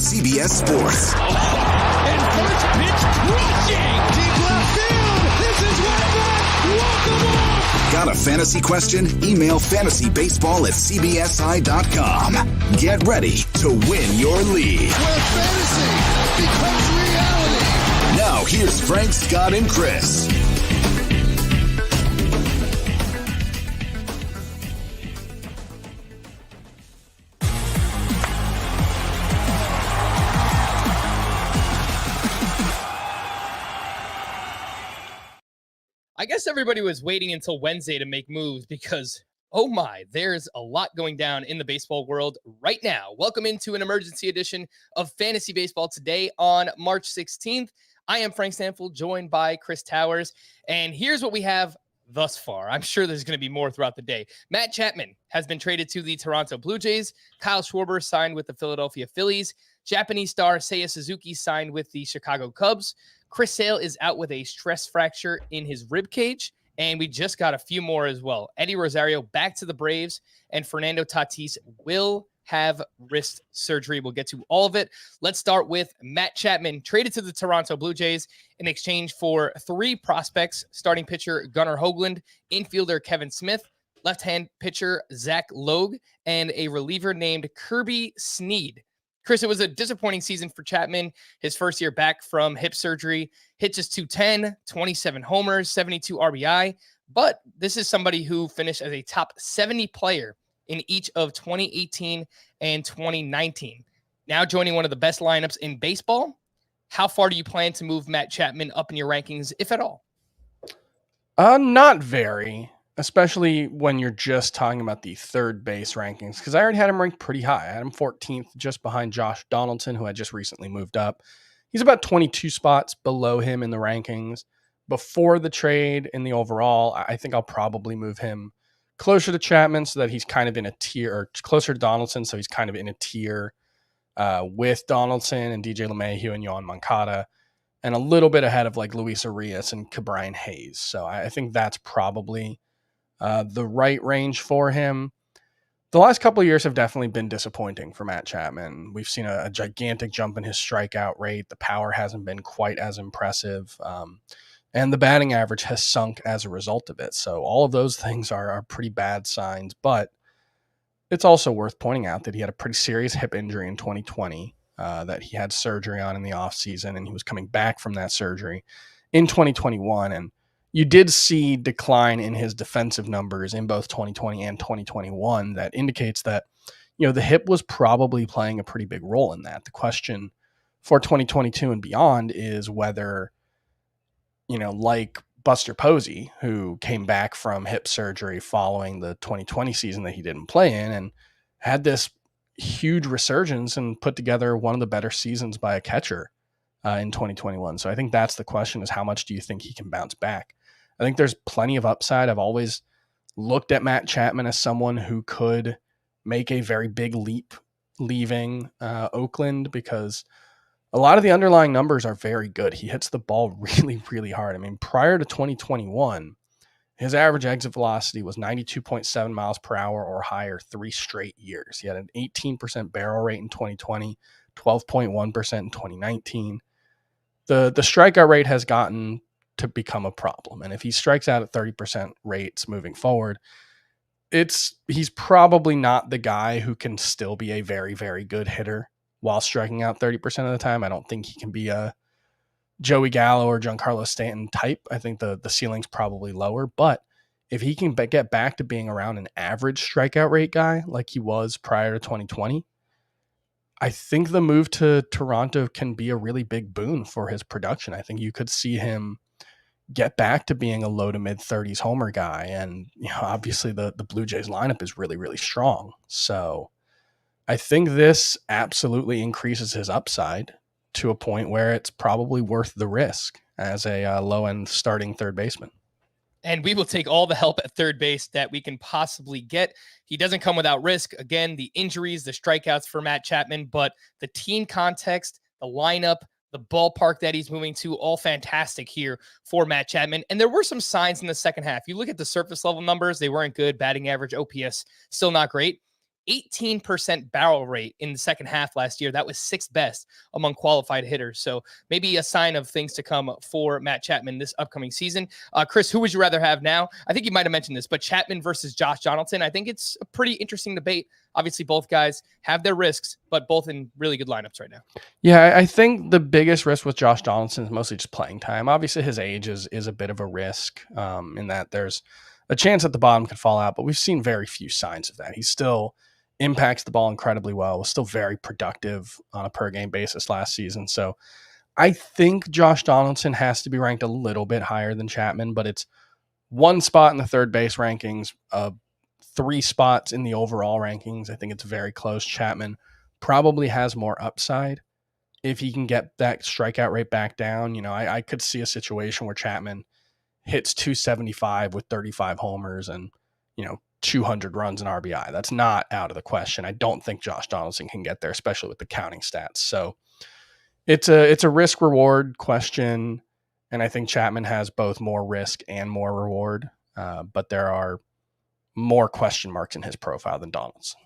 CBS Sports. And first pitch crushing. Deep left field. This is way back. Walk the walk. Got a fantasy question? Email fantasybaseball@cbsi.com. Get ready to win your league. Where fantasy becomes reality. Now here's Frank, Scott, and Chris. I guess everybody was waiting until Wednesday to make moves because, oh my, there's a lot going down in the baseball world right now. Welcome into an emergency edition of Fantasy Baseball today on March 16th. I am Frank Stampfl, joined by Chris Towers, and here's what we have thus far. I'm sure there's going to be more throughout the day. Matt Chapman has been traded to the Toronto Blue Jays. Kyle Schwarber signed with the Philadelphia Phillies. Japanese star Seiya Suzuki signed with the Chicago Cubs. Chris Sale is out with a stress fracture in his rib cage, and we just got a few more as well. Eddie Rosario back to the Braves, and Fernando Tatis will have wrist surgery. We'll get to all of it. Let's start with Matt Chapman, traded to the Toronto Blue Jays in exchange for 3 prospects: starting pitcher Gunnar Hoagland, infielder Kevin Smith, left-hand pitcher Zach Logue, and a reliever named Kirby Snead. Chris, it was a disappointing season for Chapman. His first year back from hip surgery, hit just .210, 27 homers, 72 RBI. But this is somebody who finished as a top 70 player in each of 2018 and 2019. Now joining one of the best lineups in baseball. How far do you plan to move Matt Chapman up in your rankings, if at all? Not very. Especially when you're just talking about the third base rankings, because I already had him ranked pretty high. I had him 14th, just behind Josh Donaldson, who had just recently moved up. He's about 22 spots below him in the rankings. Before the trade in the overall, I think I'll probably move him closer to Chapman so that he's kind of in a tier, or closer to Donaldson, so he's kind of in a tier with Donaldson and DJ LeMahieu and Yohan Moncada, and a little bit ahead of like Luis Arias and Ke'Bryan Hayes. So I think that's probably the right range for him. The last couple of years have definitely been disappointing for Matt Chapman. We've seen a gigantic jump in his strikeout rate. The power hasn't been quite as impressive. And the batting average has sunk as a result of it. So all of those things are pretty bad signs. But it's also worth pointing out that he had a pretty serious hip injury in 2020 that he had surgery on in the offseason, and he was coming back from that surgery in 2021. And you did see decline in his defensive numbers in both 2020 and 2021 that indicates that, the hip was probably playing a pretty big role in that. The question for 2022 and beyond is whether, like Buster Posey, who came back from hip surgery following the 2020 season that he didn't play in and had this huge resurgence and put together one of the better seasons by a catcher in 2021. So I think that's the question, is how much do you think he can bounce back? I think there's plenty of upside. I've always looked at Matt Chapman as someone who could make a very big leap leaving Oakland, because a lot of the underlying numbers are very good. He hits the ball really, really hard. I mean, prior to 2021, his average exit velocity was 92.7 miles per hour or higher 3 straight years. He had an 18% barrel rate in 2020, 12.1% in 2019. The strikeout rate has gotten to become a problem. And if he strikes out at 30% rates moving forward, he's probably not the guy who can still be a very, very good hitter while striking out 30% of the time. I don't think he can be a Joey Gallo or Giancarlo Stanton type. I think the ceiling's probably lower, but if he can get back to being around an average strikeout rate guy like he was prior to 2020, I think the move to Toronto can be a really big boon for his production. I think you could see him get back to being a low to mid 30s homer guy. And, obviously the Blue Jays lineup is really, really strong. So I think this absolutely increases his upside to a point where it's probably worth the risk as a low end starting third baseman. And we will take all the help at third base that we can possibly get. He doesn't come without risk. Again, the injuries, the strikeouts for Matt Chapman, but the team context, the lineup, the ballpark that he's moving to, all fantastic here for Matt Chapman. And there were some signs in the second half. You look at the surface level numbers, they weren't good. Batting average, OPS, still not great. 18% barrel rate in the second half last year. That was sixth best among qualified hitters. So maybe a sign of things to come for Matt Chapman this upcoming season. Chris, who would you rather have now? I think you might have mentioned this, but Chapman versus Josh Donaldson. I think it's a pretty interesting debate. Obviously, both guys have their risks, but both in really good lineups right now. Yeah, I think the biggest risk with Josh Donaldson is mostly just playing time. Obviously, his age is a bit of a risk in that there's a chance that the bottom could fall out, but we've seen very few signs of that. He still impacts the ball incredibly well, was still very productive on a per-game basis last season. So I think Josh Donaldson has to be ranked a little bit higher than Chapman, but it's one spot in the third base rankings, 3 spots in the overall rankings. I think it's very close. Chapman probably has more upside if he can get that strikeout rate back down. You know, I could see a situation where Chapman hits 275 with 35 homers and, 200 runs and RBI. That's not out of the question. I don't think Josh Donaldson can get there, especially with the counting stats. So it's a risk reward question. And I think Chapman has both more risk and more reward. But there are more question marks in his profile than Donaldson.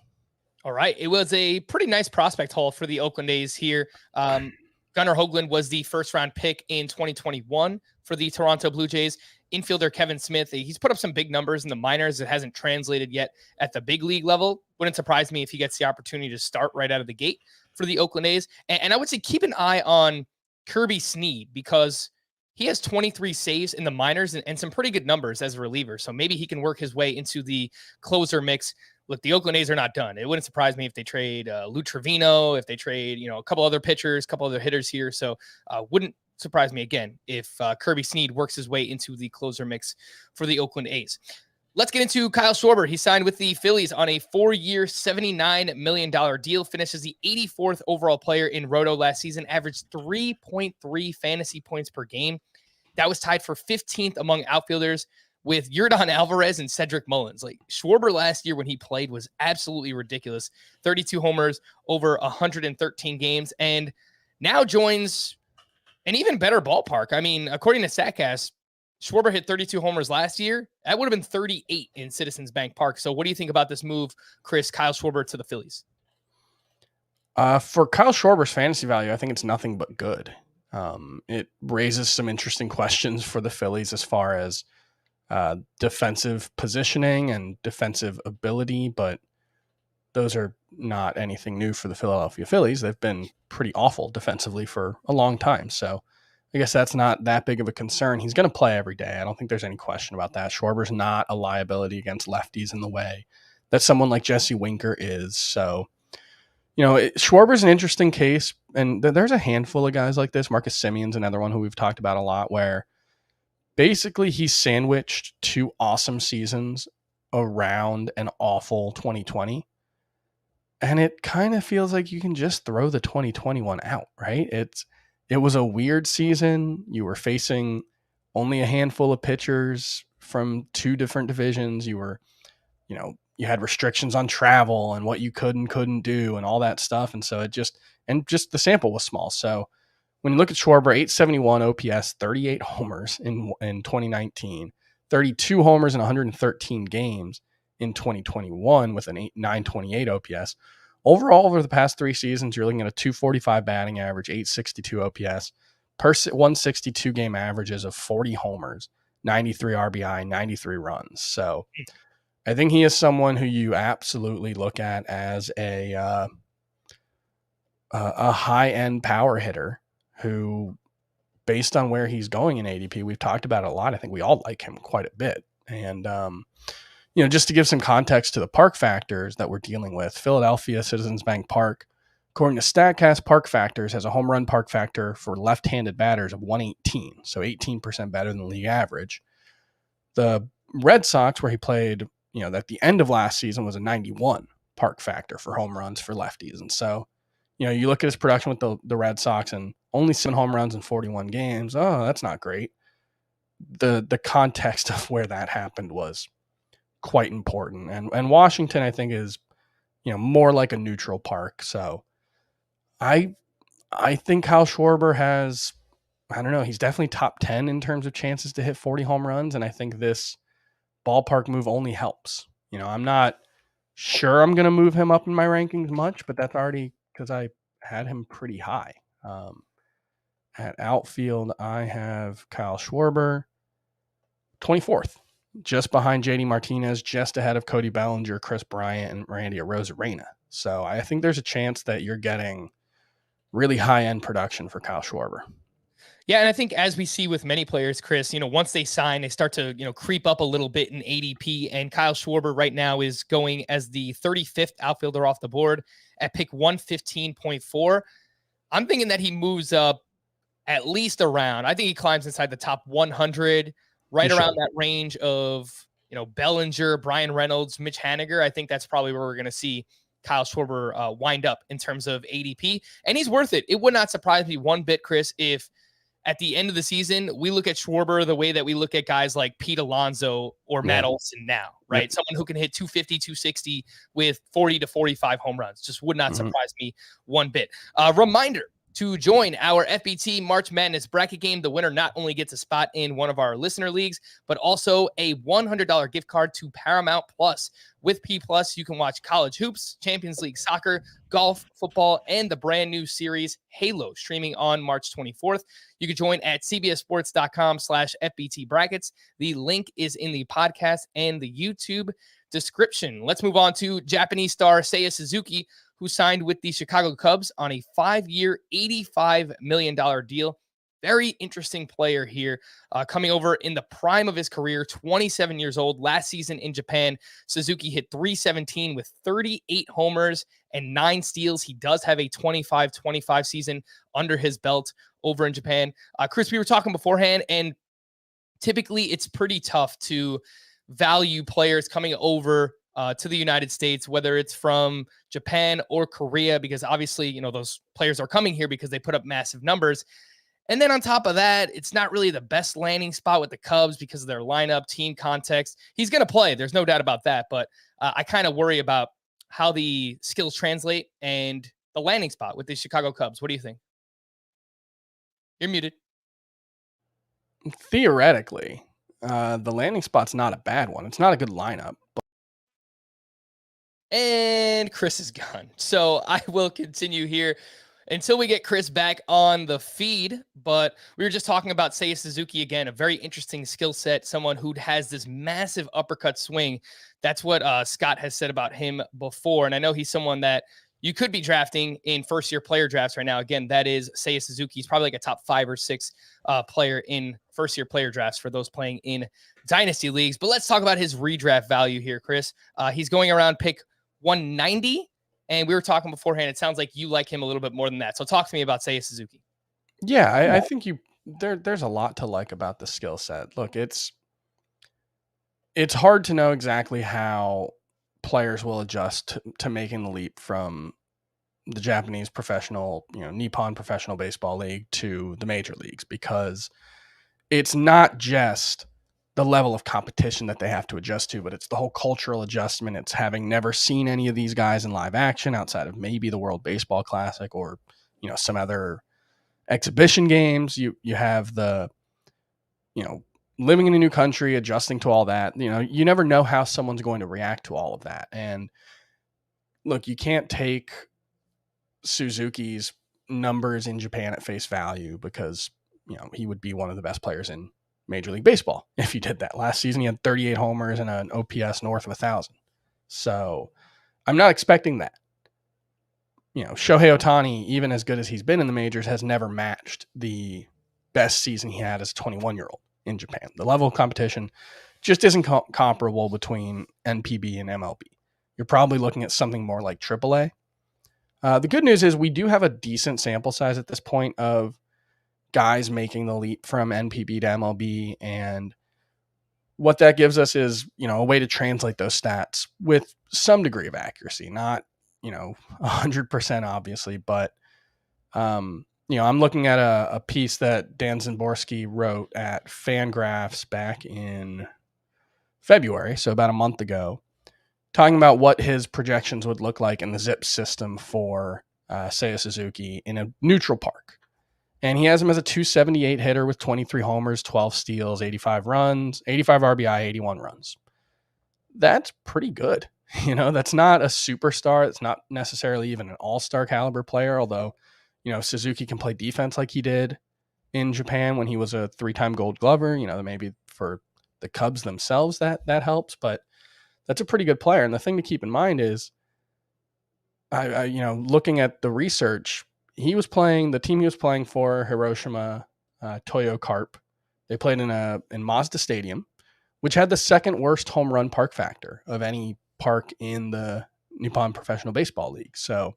All right. It was a pretty nice prospect haul for the Oakland A's here. Gunnar Hoagland was the first round pick in 2021 for the Toronto Blue Jays. Infielder Kevin Smith, he's put up some big numbers in the minors. It hasn't translated yet at the big league level. Wouldn't surprise me if he gets the opportunity to start right out of the gate for the Oakland A's. And I would say keep an eye on Kirby Snead because he has 23 saves in the minors and some pretty good numbers as a reliever. So maybe he can work his way into the closer mix. Look, the Oakland A's are not done. It wouldn't surprise me if they trade Lou Trevino, if they trade, a couple other pitchers, a couple other hitters here. So wouldn't surprise me again if Kirby Snead works his way into the closer mix for the Oakland A's. Let's get into Kyle Schwarber. He signed with the Phillies on a 4-year, $79 million deal, finishes the 84th overall player in Roto last season, averaged 3.3 fantasy points per game. That was tied for 15th among outfielders with Yordan Alvarez and Cedric Mullins. Like Schwarber last year when he played was absolutely ridiculous. 32 homers over 113 games and now joins an even better ballpark. I mean, according to StatCast, Schwarber hit 32 homers last year. That would have been 38 in Citizens Bank Park. So what do you think about this move, Chris, Kyle Schwarber to the Phillies? For Kyle Schwarber's fantasy value, I think it's nothing but good. It raises some interesting questions for the Phillies as far as defensive positioning and defensive ability, but those are not anything new for the Philadelphia Phillies. They've been pretty awful defensively for a long time. So I guess that's not that big of a concern. He's going to play every day. I don't think there's any question about that. Schwarber's not a liability against lefties in the way that someone like Jesse Winker is. So, Schwarber's an interesting case. And there's a handful of guys like this. Marcus Semion's another one who we've talked about a lot, where basically he's sandwiched 2 awesome seasons around an awful 2020. And it kind of feels like you can just throw the 2021 out, right? It was a weird season. You were facing only a handful of pitchers from 2 different divisions. You were, you had restrictions on travel and what you could and couldn't do and all that stuff. And so just the sample was small. So when you look at Schwarber, 871 OPS, 38 homers in 2019, 32 homers in 113 games in 2021 with an 928 OPS. Overall, over the past 3 seasons, you're looking at a 245 batting average, 862 OPS, per 162 game averages of 40 homers, 93 RBI, 93 runs. So I think he is someone who you absolutely look at as a high-end power hitter who, based on where he's going in ADP, we've talked about it a lot. I think we all like him quite a bit. And, just to give some context to the park factors that we're dealing with, Philadelphia Citizens Bank Park, according to StatCast, park factors has a home run park factor for left-handed batters of 118, so 18% better than the league average. The Red Sox, where he played, at the end of last season, was a 91 park factor for home runs for lefties. And so, you look at his production with the Red Sox and only 7 home runs in 41 games. Oh, that's not great. The context of where that happened was quite important. And Washington, I think, is, more like a neutral park. So I think Kyle Schwarber has, I don't know, he's definitely top 10 in terms of chances to hit 40 home runs. And I think this ballpark move only helps. I'm not sure I'm going to move him up in my rankings much, but that's already because I had him pretty high. At outfield, I have Kyle Schwarber, 24th, just behind JD Martinez, just ahead of Cody Bellinger, Chris Bryant, and Randy Arozarena. So I think there's a chance that you're getting really high-end production for Kyle Schwarber. Yeah, and I think as we see with many players, Chris, once they sign, they start to, creep up a little bit in ADP. And Kyle Schwarber right now is going as the 35th outfielder off the board at pick 115.4. I'm thinking that he moves up at least around. I think he climbs inside the top 100, right around that range of, Bellinger, Brian Reynolds, Mitch Haniger. I think that's probably where we're going to see Kyle Schwarber wind up in terms of ADP. And he's worth it. It would not surprise me one bit, Chris, if at the end of the season, we look at Schwarber the way that we look at guys like Pete Alonso or Matt Olson now, right? Yep. Someone who can hit 250, 260 with 40 to 45 home runs. Just would not surprise me one bit. Reminder to join our FBT March Madness bracket game. The winner not only gets a spot in one of our listener leagues, but also a $100 gift card to Paramount Plus. With P Plus, you can watch college hoops, Champions League soccer, golf, football, and the brand new series Halo streaming on March 24th. You can join at cbssports.com/FBT brackets. The link is in the podcast and the YouTube description. Let's move on to Japanese star Seiya Suzuki, who signed with the Chicago Cubs on a 5-year, $85 million deal. Very interesting player here, coming over in the prime of his career, 27 years old. Last season in Japan, Suzuki hit .317 with 38 homers and 9 steals. He does have a 25-25 season under his belt over in Japan. Chris, we were talking beforehand, and typically it's pretty tough to value players coming over to the United States, whether it's from Japan or Korea, because obviously, those players are coming here because they put up massive numbers. And then on top of that, it's not really the best landing spot with the Cubs because of their lineup, team context. He's going to play. There's no doubt about that. But I kind of worry about how the skills translate and the landing spot with the Chicago Cubs. What do you think? You're muted. Theoretically, the landing spot's not a bad one. It's not a good lineup. And Chris is gone. So I will continue here until we get Chris back on the feed. But we were just talking about Seiya Suzuki again, a very interesting skill set, someone who has this massive uppercut swing. That's what Scott has said about him before. And I know he's someone that you could be drafting in first-year player drafts right now. Again, that is Seiya Suzuki. He's probably like a top 5 or 6 player in first-year player drafts for those playing in dynasty leagues. But let's talk about his redraft value here, Chris. He's going around pick 190. And we were talking beforehand. It sounds like you like him a little bit more than that. So talk to me about Seiya Suzuki. Yeah, I think there's a lot to like about the skill set. Look, it's hard to know exactly how players will adjust to making the leap from the Japanese professional, Nippon Professional Baseball League to the major leagues, because it's not just the level of competition that they have to adjust to, but it's the whole cultural adjustment. It's having never seen any of these guys in live action outside of maybe the World Baseball Classic or, some other exhibition games. You have the, living in a new country, adjusting to all that. You never know how someone's going to react to all of that. And look, you can't take Suzuki's numbers in Japan at face value because, he would be one of the best players in Major League Baseball if you did that. Last season, he had 38 homers and an OPS north of 1,000. So I'm not expecting that. Shohei Ohtani, even as good as he's been in the majors, has never matched the best season he had as a 21-year-old in Japan. The level of competition just isn't comparable between NPB and MLB. You're probably looking at something more like AAA. The good news is we do have a decent sample size at this point of guys making the leap from NPB to MLB. And what that gives us is, a way to translate those stats with some degree of accuracy, not, 100% obviously, but, I'm looking at a piece that Dan Zimborski wrote at Fangraphs back in February. So about a month ago, talking about what his projections would look like in the ZiP system for Seiya Suzuki in a neutral park. And he has him as a 278 hitter with 23 homers, 12 steals, 85 runs, 85 RBI, 81 runs. That's pretty good That's not a superstar. It's not necessarily even an all-star caliber player, although, Suzuki can play defense like he did in Japan when he was a 3-time Gold Glover. Maybe for the Cubs themselves that helps, but that's a pretty good player. And the thing to keep in mind is, looking at the research, the team he was playing for, Hiroshima Toyo Carp. They played in Mazda Stadium, which had the second worst home run park factor of any park in the Nippon Professional Baseball League. So,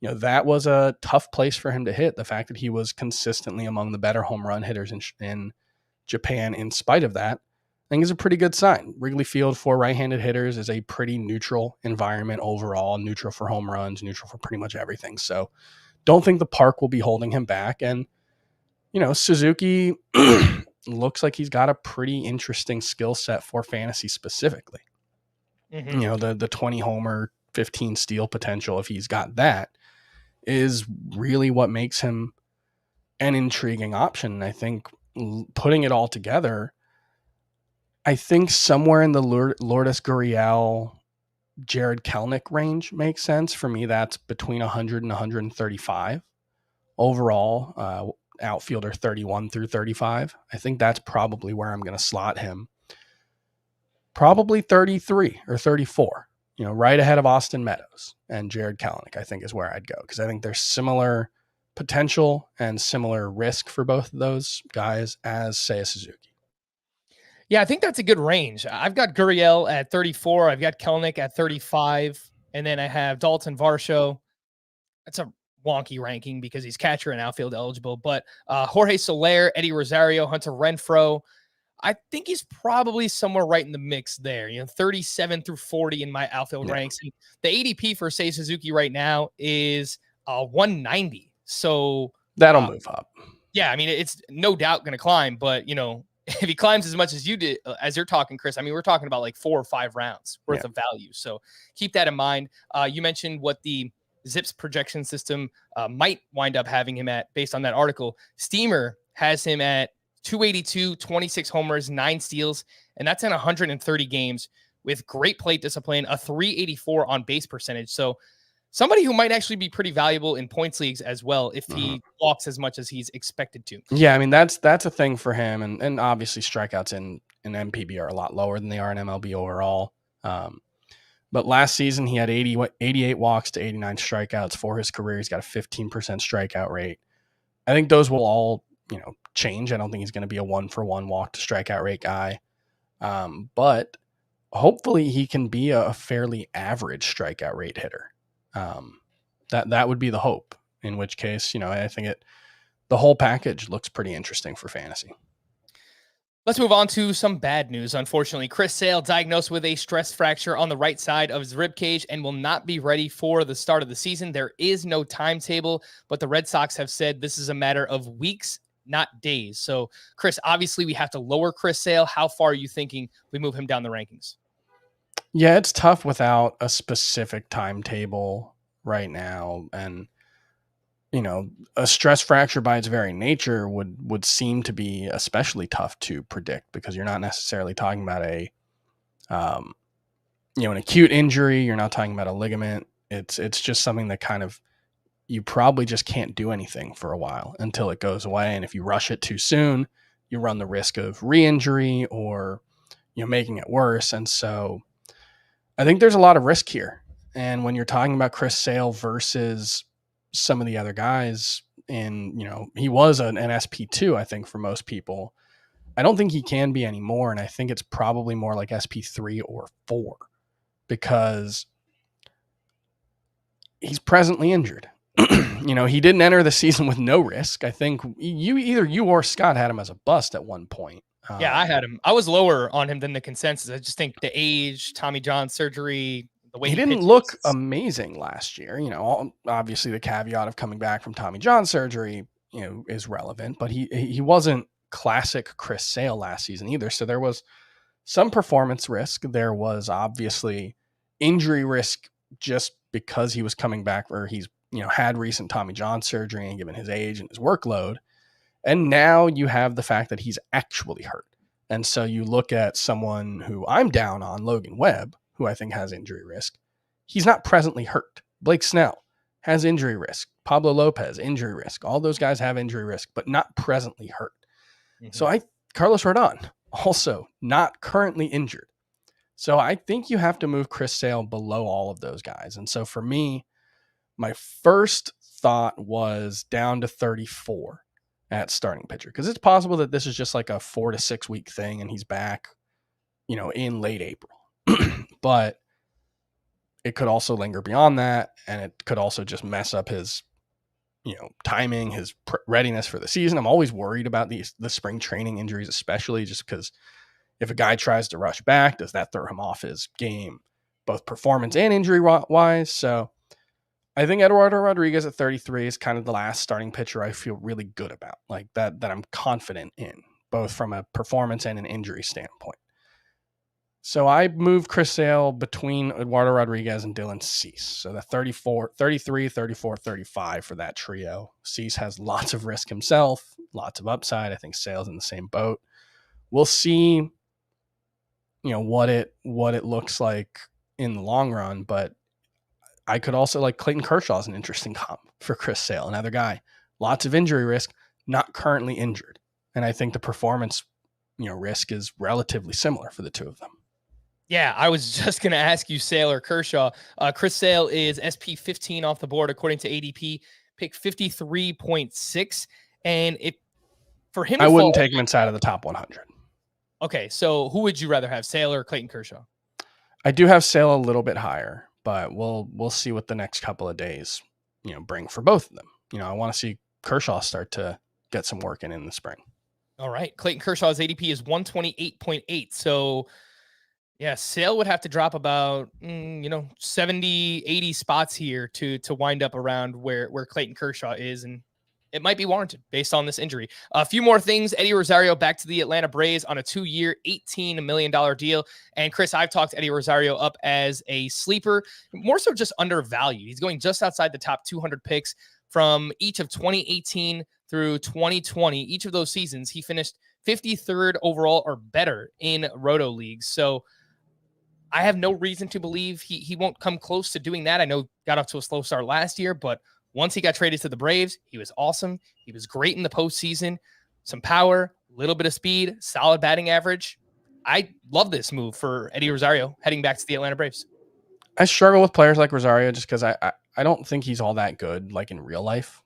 that was a tough place for him to hit. The fact that he was consistently among the better home run hitters in Japan, in spite of that, I think is a pretty good sign. Wrigley Field for right-handed hitters is a pretty neutral environment overall, neutral for home runs, neutral for pretty much everything. So don't think the park will be holding him back. And, Suzuki looks like he's got a pretty interesting skill set for fantasy specifically. Mm-hmm. The 20 homer, 15 steal potential, if he's got that, is really what makes him an intriguing option. And I think putting it all together, I think somewhere in the Lourdes Gurriel, Jared Kelenic range makes sense. For me, that's between 100 and 135 overall, outfielder 31 through 35. I think that's probably where I'm going to slot him. Probably 33 or 34, right ahead of Austin Meadows and Jared Kelenic, I think is where I'd go. Because I think there's similar potential and similar risk for both of those guys as Seiya Suzuki. Yeah, I think that's a good range. I've got Gurriel at 34. I've got Kelenic at 35. And then I have Dalton Varsho. That's a wonky ranking because he's catcher and outfield eligible. But Jorge Soler, Eddie Rosario, Hunter Renfroe. I think he's probably somewhere right in the mix there. 37 through 40 in my outfield ranks. And the ADP for Seiya Suzuki right now is 190. So that'll move up. Yeah, I mean, it's no doubt going to climb. But, if he climbs as much as you did, as you're talking, Chris, I mean, we're talking about like 4 or 5 rounds worth of value. So keep that in mind. You mentioned what the Zips projection system might wind up having him at based on that article. Steamer has him at 282, 26 homers, 9 steals, and that's in 130 games with great plate discipline, a 384 on base percentage. So somebody who might actually be pretty valuable in points leagues as well if he walks as much as he's expected to. Yeah, I mean, that's a thing for him. And obviously strikeouts in MPB are a lot lower than they are in MLB overall. But last season he had 88 walks to 89 strikeouts for his career. He's got a 15% strikeout rate. I think those will all, change. I don't think he's going to be a 1-for-1 walk to strikeout rate guy. But hopefully he can be a fairly average strikeout rate hitter. That would be the hope, in which case, I think the whole package looks pretty interesting for fantasy. Let's move on to some bad news. Unfortunately, Chris Sale diagnosed with a stress fracture on the right side of his rib cage and will not be ready for the start of the season. There is no timetable, but the Red Sox have said this is a matter of weeks, not days. So, Chris, obviously we have to lower Chris Sale. How far are you thinking we move him down the rankings? Yeah, it's tough without a specific timetable right now. And, a stress fracture by its very nature would seem to be especially tough to predict because you're not necessarily talking about an acute injury. You're not talking about a ligament. It's just something that kind of, you probably just can't do anything for a while until it goes away. And if you rush it too soon, you run the risk of re-injury or, making it worse. And so I think there's a lot of risk here. And when you're talking about Chris Sale versus some of the other guys he was an SP2, I think, for most people. I don't think he can be anymore. And I think it's probably more like SP3 or 4 because he's presently injured. He didn't enter the season with no risk. I think either you or Scott had him as a bust at one point. Yeah, I had him. I was lower on him than the consensus. I just think the age, Tommy John surgery, the way he didn't look amazing last year. Obviously the caveat of coming back from Tommy John surgery, is relevant, but he wasn't classic Chris Sale last season either. So there was some performance risk. There was obviously injury risk just because he was coming back or he's, had recent Tommy John surgery and given his age and his workload. And now you have the fact that he's actually hurt. And so you look at someone who I'm down on, Logan Webb, who I think has injury risk. He's not presently hurt. Blake Snell has injury risk. Pablo Lopez, injury risk. All those guys have injury risk, but not presently hurt. So Carlos Rodon, also not currently injured. So I think you have to move Chris Sale below all of those guys. And so for me, my first thought was down to 34 at starting pitcher, because it's possible that this is just like a 4 to 6 week thing and he's back, in late April. But it could also linger beyond that, and it could also just mess up his, timing, his readiness for the season. I'm always worried about the spring training injuries, especially just because if a guy tries to rush back, does that throw him off his game, both performance and injury wise? So I think Eduardo Rodriguez at 33 is kind of the last starting pitcher I feel really good about, like that I'm confident in, both from a performance and an injury standpoint. So I moved Chris Sale between Eduardo Rodriguez and Dylan Cease. So the 33, 34, 35 for that trio. Cease has lots of risk himself, lots of upside. I think Sale's in the same boat. We'll see, what it looks like in the long run, but I could also like Clayton Kershaw is an interesting comp for Chris Sale, another guy, lots of injury risk, not currently injured. And I think the performance, risk is relatively similar for the two of them. Yeah, I was just going to ask you Sale or Kershaw. Chris Sale is SP 15 off the board according to ADP, pick 53.6. And for him, I wouldn't take him inside of the top 100. Okay, so who would you rather have, Sale or Clayton Kershaw? I do have Sale a little bit higher, but we'll see what the next couple of days, bring for both of them. I want to see Kershaw start to get some work in the spring. All right, Clayton Kershaw's ADP is 128.8. So yeah, Sale would have to drop about 70, 80 spots here to wind up around where Clayton Kershaw is, and it might be warranted based on this injury. A few more things. Eddie Rosario back to the Atlanta Braves on a 2-year, $18 million deal. And Chris, I've talked Eddie Rosario up as a sleeper, more so just undervalued. He's going just outside the top 200 picks from each of 2018 through 2020. Each of those seasons, he finished 53rd overall or better in Roto leagues. So I have no reason to believe he won't come close to doing that. I know got off to a slow start last year, but once he got traded to the Braves, he was awesome. He was great in the postseason. Some power, a little bit of speed, solid batting average. I love this move for Eddie Rosario heading back to the Atlanta Braves. I struggle with players like Rosario just because I don't think he's all that good, like in real life.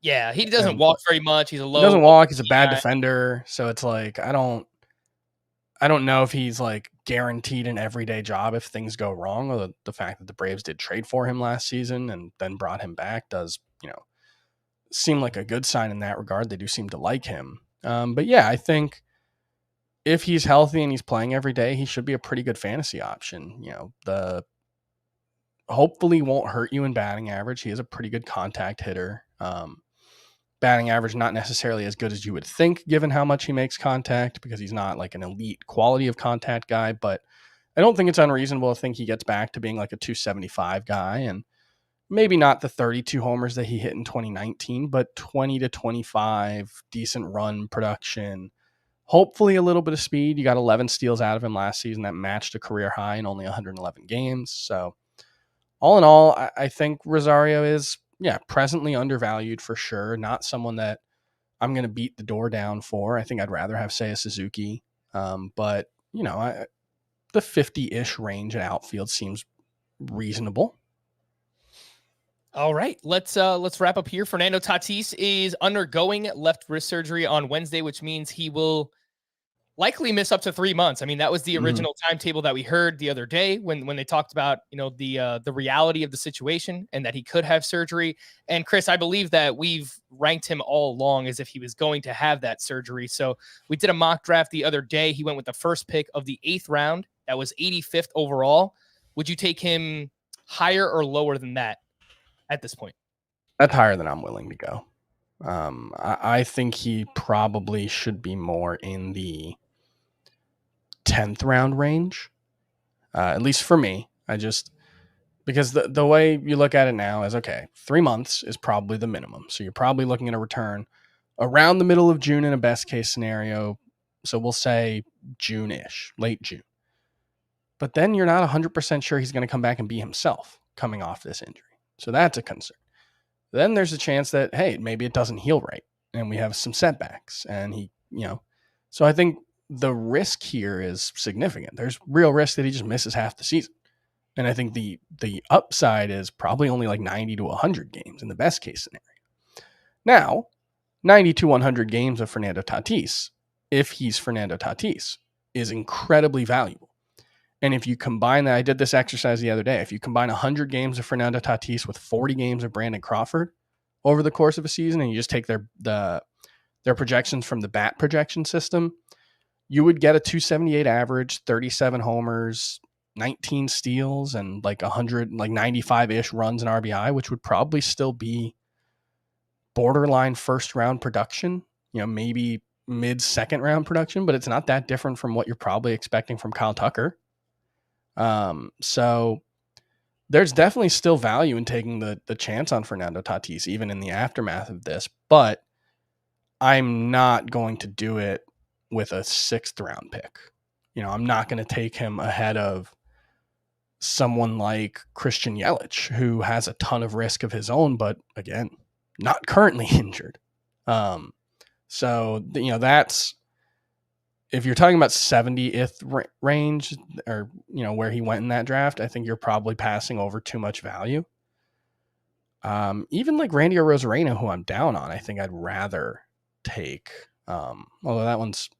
Yeah, he doesn't walk very much. He's a low. He doesn't walk. He's a bad defender. So it's like I don't know if he's like guaranteed an everyday job if things go wrong, or the fact that the Braves did trade for him last season and then brought him back does, seem like a good sign in that regard. They do seem to like him. But yeah, I think if he's healthy and he's playing every day, he should be a pretty good fantasy option. The hopefully won't hurt you in batting average. He is a pretty good contact hitter. Batting average, not necessarily as good as you would think, given how much he makes contact, because he's not like an elite quality of contact guy, but I don't think it's unreasonable to think he gets back to being like a 275 guy, and maybe not the 32 homers that he hit in 2019, but 20 to 25, decent run production, hopefully a little bit of speed. You got 11 steals out of him last season that matched a career high in only 111 games. So all in all, I think Rosario is, presently undervalued for sure. Not someone that I'm going to beat the door down for. I think I'd rather have Seiya Suzuki. But, the 50-ish range in outfield seems reasonable. All right, let's wrap up here. Fernando Tatis is undergoing left wrist surgery on Wednesday, which means he will likely miss up to 3 months. I mean, that was the original timetable that we heard the other day when they talked about, the reality of the situation and that he could have surgery. And Chris, I believe that we've ranked him all along as if he was going to have that surgery. So we did a mock draft the other day. He went with the first pick of the 8th round. That was 85th overall. Would you take him higher or lower than that at this point? That's higher than I'm willing to go. I think he probably should be more in the 10th round range, at least for me. Because the way you look at it now is, okay, 3 months is probably the minimum. So you're probably looking at a return around the middle of June in a best case scenario. So we'll say June-ish, late June. but then you're not 100% sure he's going to come back and be himself coming off this injury. So that's a concern. Then there's a chance that, hey, maybe it doesn't heal right and we have some setbacks and so I think the risk here is significant. There's real risk that he just misses half the season. And I think the upside is probably only like 90 to 100 games in the best case scenario. Now, 90 to 100 games of Fernando Tatis, if he's Fernando Tatis, is incredibly valuable. And if you combine that, I did this exercise the other day. If you combine 100 games of Fernando Tatis with 40 games of Brandon Crawford over the course of a season, and you just take their projections from the BAT projection system, you would get a 278 average, 37 homers, 19 steals, and like 95-ish runs in RBI, which would probably still be borderline first round production, maybe mid second round production, but it's not that different from what you're probably expecting from Kyle Tucker. So there's definitely still value in taking the chance on Fernando Tatis, even in the aftermath of this, but I'm not going to do it with a 6th round pick. I'm not going to take him ahead of someone like Christian Yelich, who has a ton of risk of his own, but again, not currently injured. So that's, if you're talking about 70th range or, where he went in that draft, I think you're probably passing over too much value. Even like Randy Rosario, who I'm down on, I think I'd rather take, although that one's,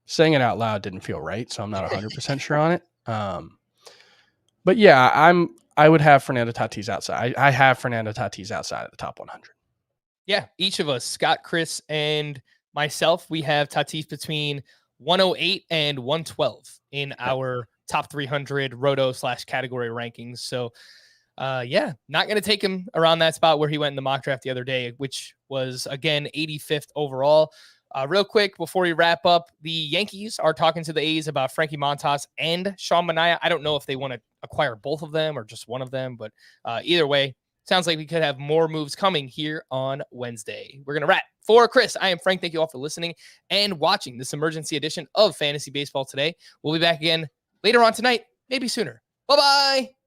saying it out loud didn't feel right, so I'm not 100% sure on it. But yeah, I would have Fernando Tatis outside. I have Fernando Tatis outside of the top 100. Yeah, each of us, Scott, Chris, and myself, we have Tatis between 108 and 112 in our top 300 roto/category rankings. So, not going to take him around that spot where he went in the mock draft the other day, which was, again, 85th overall. Real quick, before we wrap up, the Yankees are talking to the A's about Frankie Montas and Sean Manaea. I don't know if they want to acquire both of them or just one of them, but either way, sounds like we could have more moves coming here on Wednesday. We're going to wrap. For Chris, I am Frank. Thank you all for listening and watching this emergency edition of Fantasy Baseball Today. We'll be back again later on tonight, maybe sooner. Bye-bye.